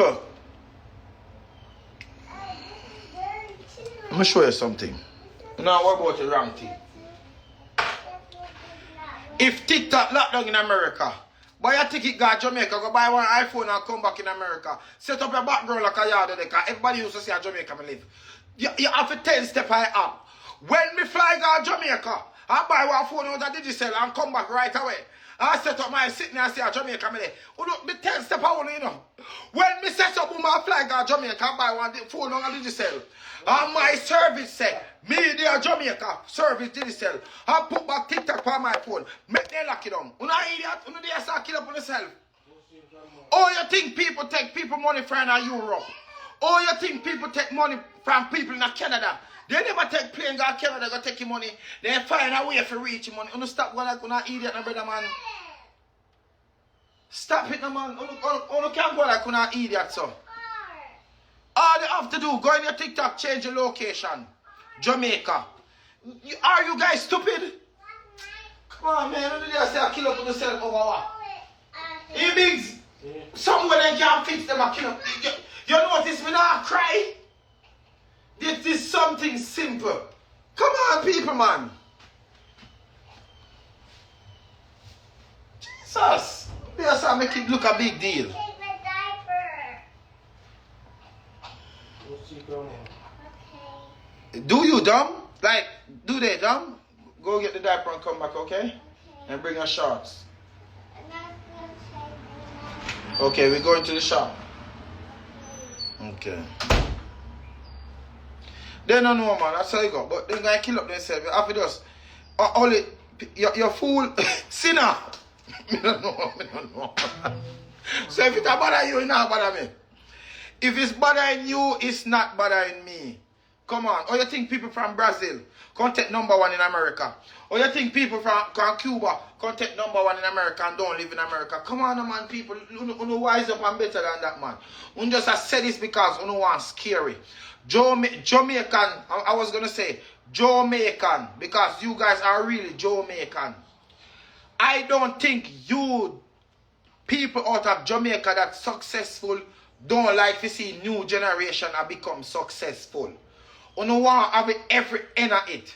People, let me show you something. Now what about the wrong thing? If TikTok locked down in America, buy a ticket, go to Jamaica, go buy one iPhone and come back in America. Set up your background like a yard there, because everybody used to say at Jamaica me live. You have to 10 step high up. When me fly go to Jamaica, I buy one phone out of Digicel and come back right away. I set up my sitting and say at Jamaica me there. Me 10 step out, you know. When me set up my fly go to Jamaica, I buy one phone out of Digicel. And my service said, me there Jamaica, service Digicel. I put back TikTok on my phone. Make them lock it down. You know idiot? You know they start kill up on yourself. Oh, you think people take people money from Europe? Oh, you think people take money from people in Canada? They never take plane go to Canada, go take your money. They find a way for reach your money. You know stop going like an idiot, no brother man. Stop it, no man. You can't go like an idiot, so. All you have to do, go in your TikTok, change your location. Jamaica. Are you guys stupid? Come on, man. You don't say I kill up on yourself over what? Hey, Biggs. Yeah. Somewhere they can't fix them, I kill up. You notice me not cry? This is something simple. Come on, people, man. Jesus. Yes, I make it look a big deal. Take the diaper. Okay. Do you, dumb? Like, do they, dumb? Go get the diaper and come back, okay? Okay. And bring your shorts. Okay, we're going to the shop. Okay. They don't know, man. That's how you go. But they're going to kill up themselves. After this, only, you're fool. Sinner. I don't know. So if it's bother you, it's not bother me. If it's bothering you, it's not bothering me. Come on. Or you think people from Brazil can't take #1 in America? Or you think people from Cuba can't take #1 in America and don't live in America? Come on, man, people. You wise up and better than that, man. You just say this because you want scary. Jamaican, I was going to say Jamaican, because you guys are really Jamaican. I don't think you people out of Jamaica that's successful don't like to see new generation have become successful. You know want to have every end of it.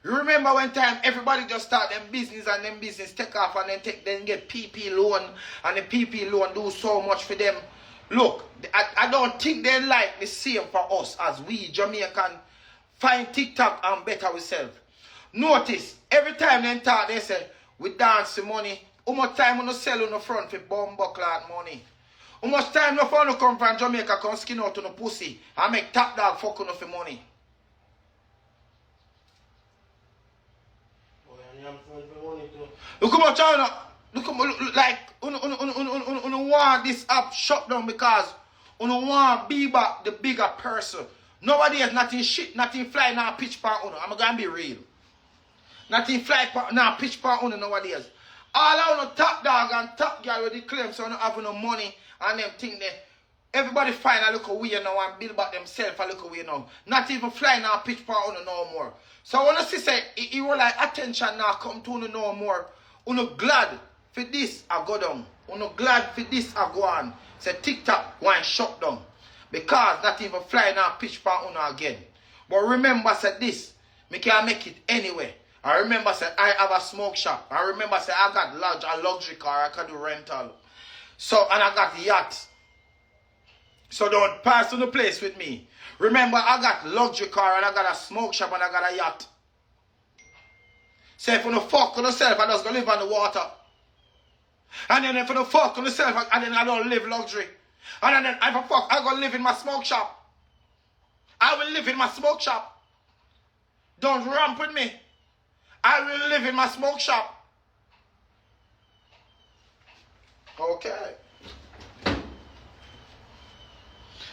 You remember when time everybody just start them business and them business take off and then get PP loan and the PP loan do so much for them. Look, I don't think they like the same for us as we Jamaican find TikTok and better ourselves. Notice every time they talk they say we dance the money. How much time we no sell on the front for bomb buckler money? How much time no fun come from Jamaica come skin out on the pussy and make top dog fuck on for money? Look how much China. Look like want this app shut down because want be back the bigger person. Nowadays nothing shit, nothing fly now pitch part on. I'm gonna be real. Nothing fly now pitch part on nowadays. All I want top dog and top girl with the claim so I don't have no money and them think that everybody find a little way now and build back themselves a little way now. Not even fly now pitch part on no more. So I want to say it will like attention now come to no more. Uno glad for this I go down. Uno glad for this I go on. Say TikTok one shut down. Because not even fly now pitch part on again. But remember say this, me can make it anyway. I remember say I have a smoke shop. I remember say I got a luxury car, I can do rental. So and I got yachts. So don't pass to the place with me. Remember I got luxury car and I got a smoke shop and I got a yacht. Say if you no fuck on yourself, I just go live on the water. And then if you no fuck on yourself, and then I don't live luxury. And then if I fuck, I go live in my smoke shop. I will live in my smoke shop. Don't ramp with me. I will live in my smoke shop. Okay.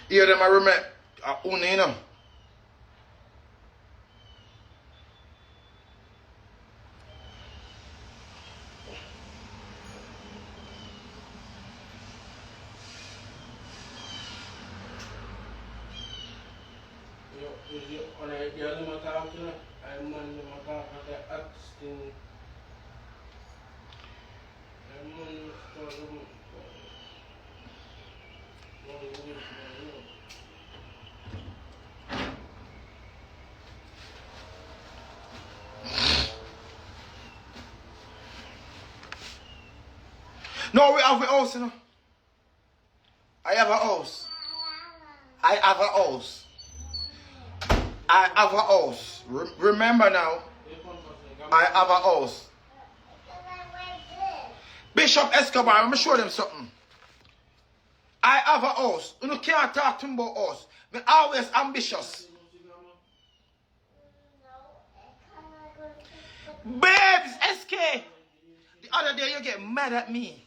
Hear them, I remember. You know. No, we have a house, you know. I have a house. I have a house. I have a house. Remember now. I have a house. Bishop Escobar, let me show them something. I have a house. You can't talk to me about house. I'm always ambitious. Babes, SK. The other day you get mad at me.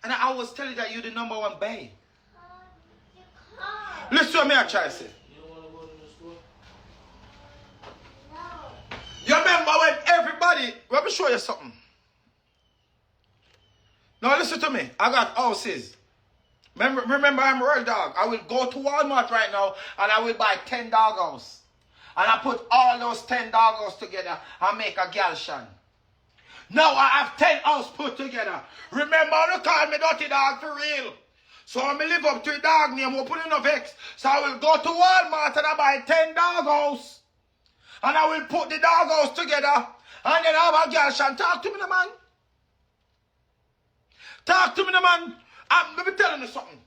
And I always tell you that you're the #1 babe. Listen to me, I try to say. You remember when everybody... Let me show you something. Now listen to me. I got houses. Remember I'm Royal Dog. I will go to Walmart right now and I will buy 10 dog house. And I put all those 10 dog house together and make a galshan. Now I have 10 house put together. Remember you call me Dirty Dog for real. So I live up to a dog name, we'll put enough X. So I will go to Walmart and I buy 10 dog house. And I will put the dog house together. And then I have a galshan. Talk to me, the man. Talk to me, the man. Let me tell you something.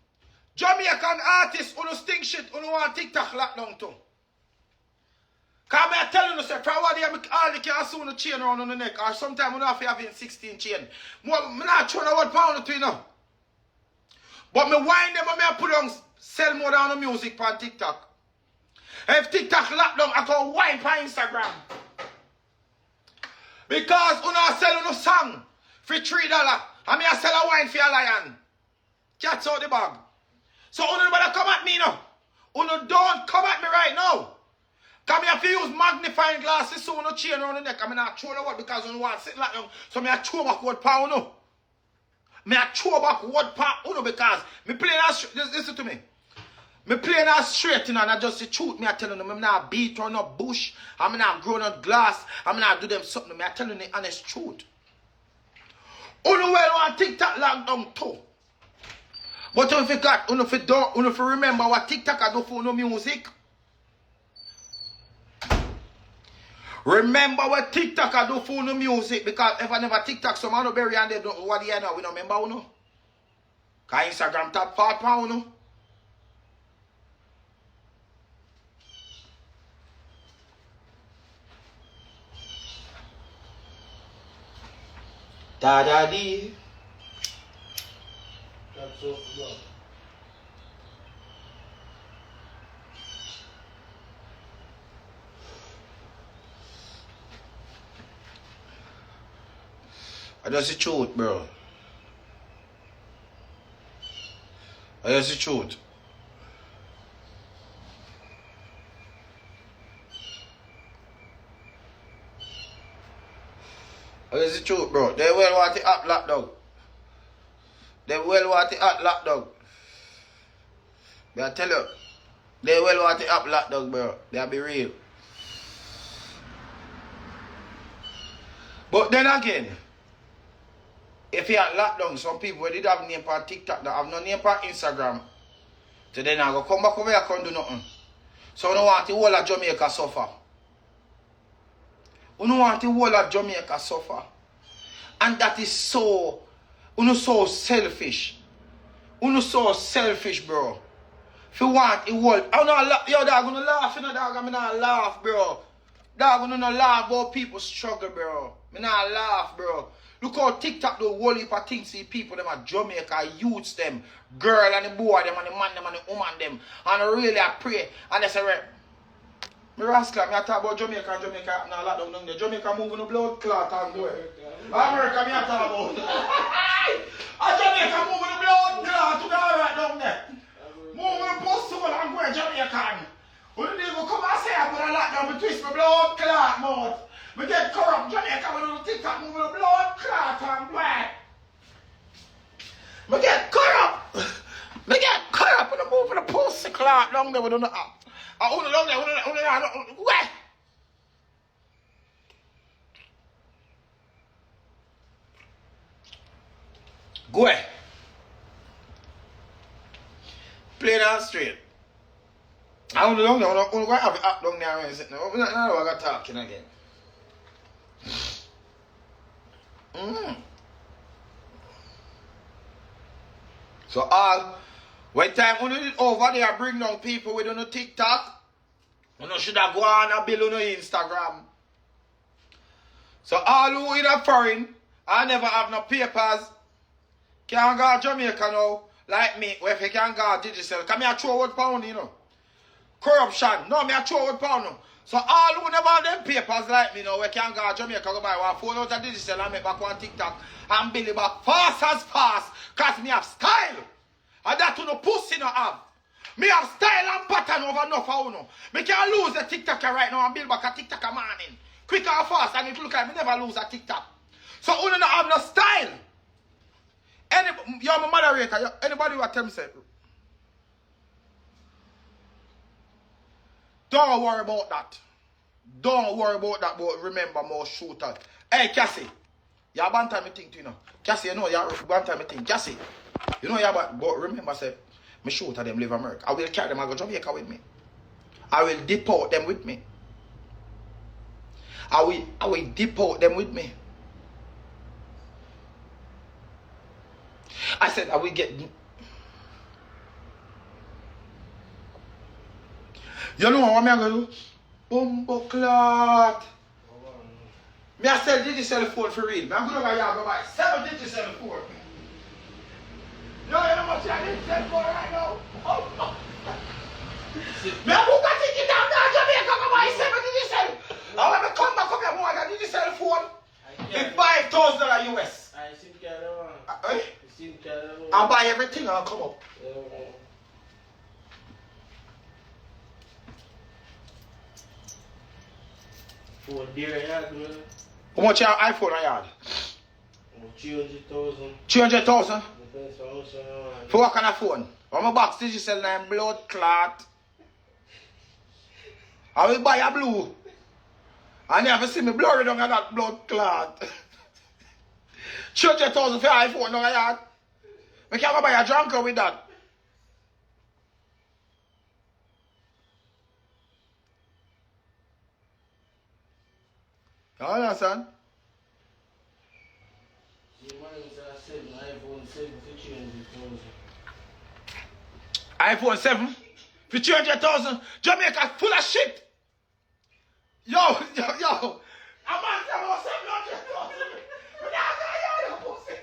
Jamaican artists who stink shit, who want TikTok lockdown too. Because I'm telling you, sir, for what they all they can sew the chain around on the neck, or sometimes we don't have to have 16 chain. I'm not trying to what pound to you know. But me wind them and me put on sell more down the music on TikTok. If TikTok lockdown, I go wine on Instagram. Because you know sell a song for $3. And me I sell a wine for a lion. Cats out the bag. So you nobody come at me now. You don't come at me right now. Because I have to use magnifying glasses so you no chain around the neck. I not throw the word because you want to sit like them. So I throw back word pound no. I throw back word pound because me playing as listen to me. Me playing as straight and I just the truth. Me I telling them I'm not beat or no bush. I'm not growing on glass. I'm not do them something. Me I telling the honest truth. You know well want TikTok lockdown too. But if you got, if you don't, if you remember what TikTok I do for no music. Remember what TikTok I do for no music because if I never TikTok, some man no bury and they don't what they know. We don't remember you know. Cause Instagram top part pound you know. Da da dee. That's so good. That's the truth, bro. That's the truth. That's the truth, bro. They well want the app lockdown. They well want the app lockdown. I tell you, they well want the app lockdown, bro. They'll be real. But then again, if you are lockdown, some people did have name for TikTok that have no name for Instagram. So then I go come back over here and do nothing. So you don't want the whole of Jamaica suffer. You don't want the whole of Jamaica suffer. And that is so, so selfish. So selfish, bro. If you want the whole, I'm not yo, dog, gonna laugh, you know, dog, I'm not laugh, bro. Dog, I'm not laugh about people struggle, bro. I'm not laugh, bro. Look how TikTok do whole heap of things see people them at Jamaica, youths them, girl and the boy them and the man them and the woman them. And really I pray. And they say, right, me rascal, me I talk about Jamaica and Jamaica now lockdown down there. Jamaica moving the blood clot and go. America me I talk about. And Jamaica moving the blood clot to the right down there. Moving the postal and go Jamaican. When they go come and say I put a lockdown, me twist my blood clot mouth. We get corrupt Jamaica when on TikTok moving the blood clot and black. We get corrupt. We get corrupt when moving the postal clot down there with the app. I own it down there, where? Go ahead. Plain and straight. I don't know, I'm going to have it up down there and sit now. Now I got talking again. So when time when you over there bring down people with no TikTok, you should have go on and build on Instagram. So all who in a foreign I never have no papers can go to Jamaica now, like me, where if you can go digital. Come here throw out pound, Corruption. No, me a throw out pound now. So all who never have them papers like me now, we can go to Jamaica, go buy one phone out of digital and make back one TikTok and build it back fast as fast. Cause me have style. And that no pussy no have. Me have style and pattern over enough for uno. Me can lose a TikTok right now and build back a TikTok a morning. Quick and fast, and it look like me never lose a TikTok. So uno no have no style. You're my moderator. Anybody who attempt say, don't worry about that. Don't worry about that, but remember more shooter. Hey, Cassie. You have one time me think, Cassie, you know, you have one time me think. Cassie, you know, but remember, say, me shooter them live America. I will carry them, I go Jamaica with me. I will deport them with me. I will deport them with me. I said, I will get... You know what I'm going to do? Bumbo clot. Me I sell digital phone for real. I'm going to go buy 7 digital phone. You know how much I digital phone right now? Oh. Me I book a ticket down there to Jamaica to buy 7 digital. And when I come back up here, I got digital phone. It's $5,000 US. I see the one. I buy everything and I'll come up. For dear yard, man. How much your iPhone I had? 300,000. 300,000? Depends on how much you want. For what kind of phone? On my box digital name blood clot. I will buy a blue. And you have to see me blurry down on that blood clot. 300,000 for iPhone now I had. We can't go buy a drunker with that. You understand? iPhone 7 for 300,000. Jamaica full of shit. Yo. A man said about 700,000. But now I got your pussy.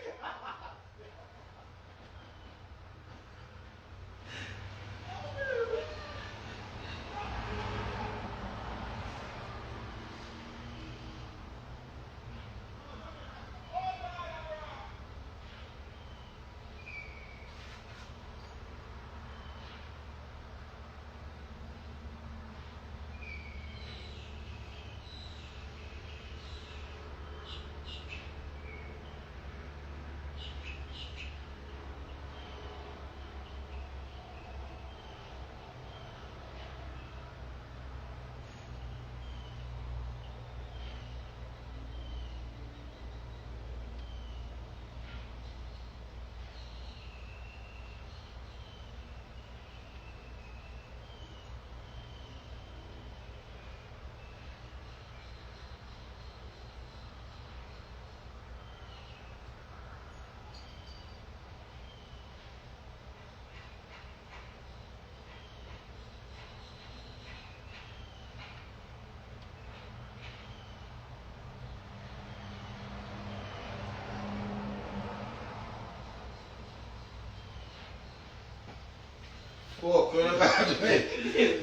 Fuck, you know what I mean?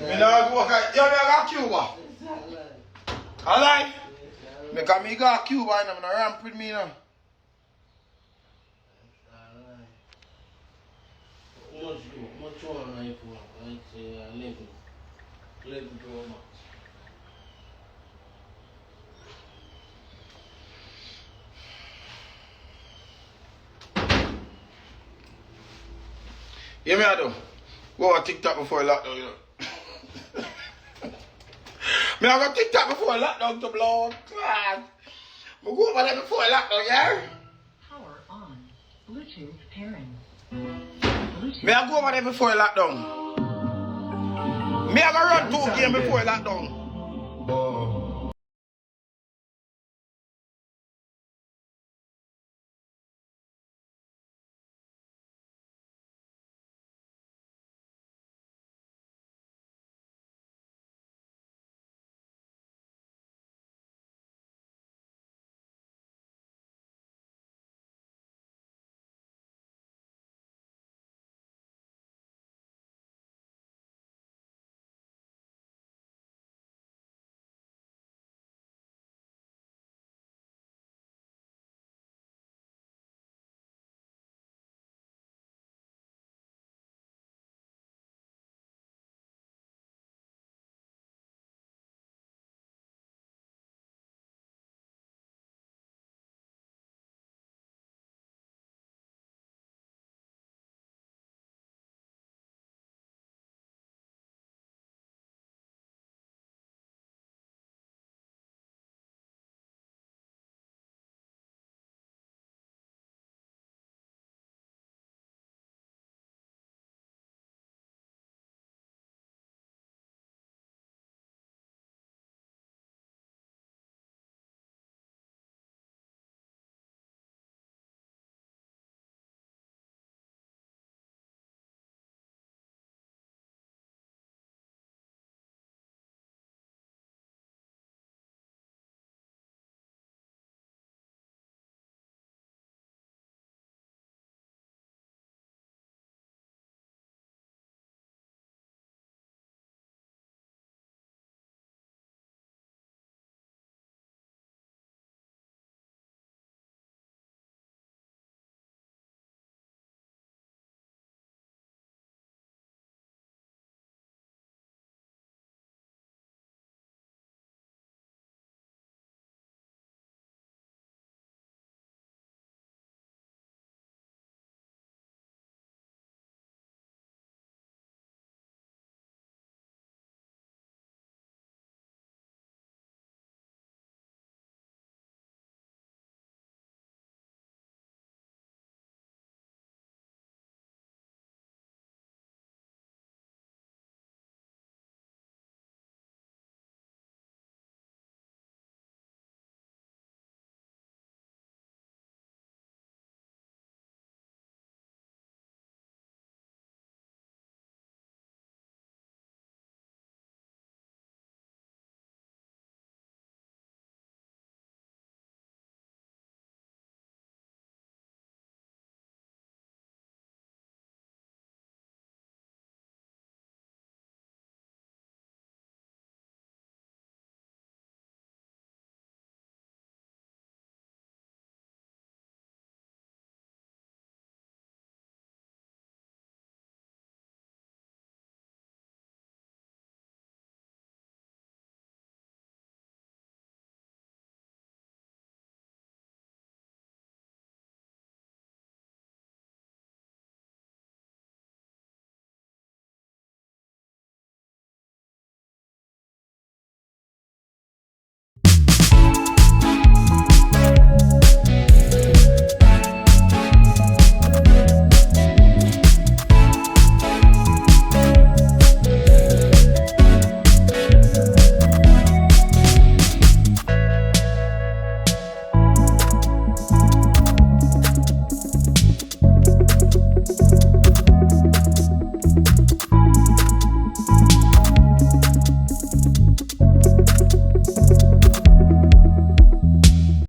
Me not go back. Yo, me go Cuba. I lie. Because me go Cuba and I'm not ramp with me now. How much you want on iPhone? Like say 11 Pro Max. Yeah, me I do. Go on TikTok before lockdown, you know. Me I go TikTok before lockdown to blood. God. Me go over there before lockdown, yeah? Power on. Bluetooth pairing. Me I go over there before you lock down. Me I go run 2 games before you lock down.